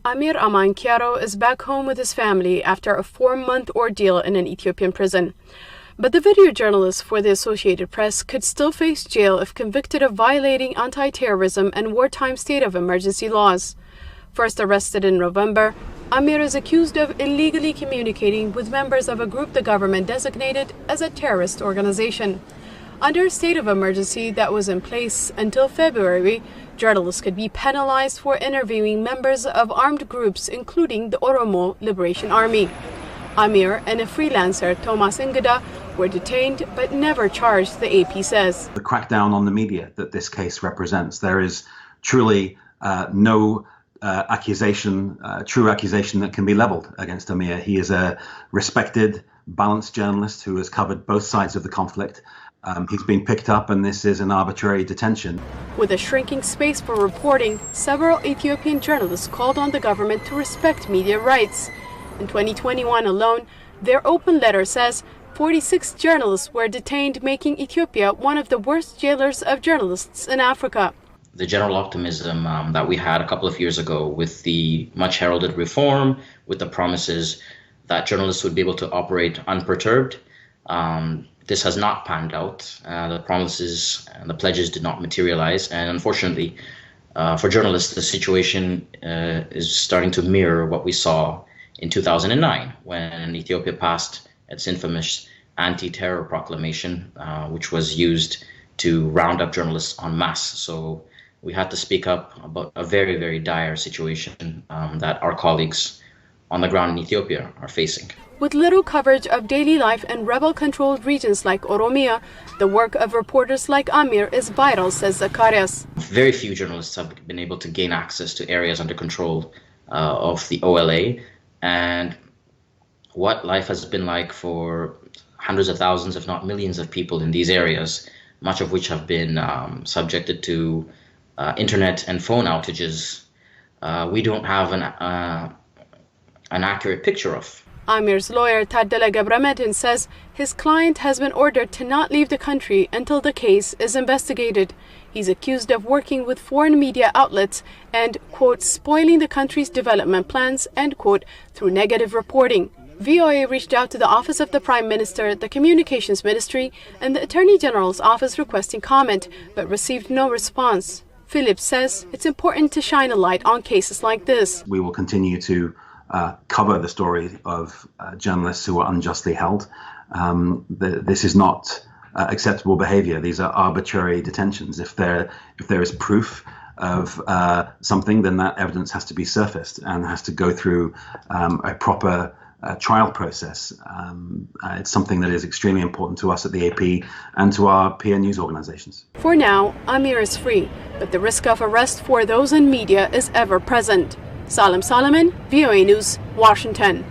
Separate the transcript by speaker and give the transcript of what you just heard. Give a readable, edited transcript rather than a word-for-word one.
Speaker 1: Amir Aman Kiaro is back home with his family after a 4-month ordeal in an Ethiopian prison. But the video journalist for the Associated Press could still face jail if convicted of violating anti-terrorism and wartime state of emergency laws. First arrested in November, Amir is accused of illegally communicating with members of a group the government designated as a terrorist organization. Under a state of emergency that was in place until February, journalists could be penalized for interviewing members of armed groups, including the Oromo Liberation Army. Amir and a freelancer, Thomas Ingeda, were detained but never charged, the AP says.
Speaker 2: The crackdown on the media that this case represents, there is truly no true accusation that can be leveled against Amir. He is a respected, balanced journalist who has covered both sides of the conflict. He's been picked up, and this is an arbitrary detention.
Speaker 1: With a shrinking space for reporting, several Ethiopian journalists called on the government to respect media rights. In 2021 alone, their open letter says 46 journalists were detained, making Ethiopia one of the worst jailers of journalists in Africa.
Speaker 3: The general optimism that we had a couple of years ago with the much heralded reform, with the promises that journalists would be able to operate unperturbed, this has not panned out. The promises and the pledges did not materialize. And unfortunately, for journalists, the situation is starting to mirror what we saw in 2009, when Ethiopia passed its infamous anti-terror proclamation, which was used to round up journalists en masse. So we had to speak up about a very, very dire situation that our colleagues on the ground in Ethiopia are facing.
Speaker 1: With little coverage of daily life in rebel-controlled regions like Oromia, the work of reporters like Amir is vital, says Zacharias.
Speaker 3: Very few journalists have been able to gain access to areas under control of the OLA, and what life has been like for hundreds of thousands, if not millions of people in these areas, much of which have been subjected to internet and phone outages, we don't have an accurate picture of.
Speaker 1: Amir's lawyer, Taddala Gebramedin, says his client has been ordered to not leave the country until the case is investigated. He's accused of working with foreign media outlets and, quote, spoiling the country's development plans, end quote, through negative reporting. VOA reached out to the Office of the Prime Minister, the Communications Ministry, and the Attorney General's office requesting comment, but received no response. Phillips says it's important to shine a light on cases like this.
Speaker 2: We will continue to cover the story of journalists who are unjustly held. This is not acceptable behavior. These are arbitrary detentions. If there is proof of something, then that evidence has to be surfaced and has to go through a proper trial process. It's something that is extremely important to us at the AP and to our peer news organizations.
Speaker 1: For now, Amir is free, but the risk of arrest for those in media is ever present. Salem Solomon, VOA News, Washington.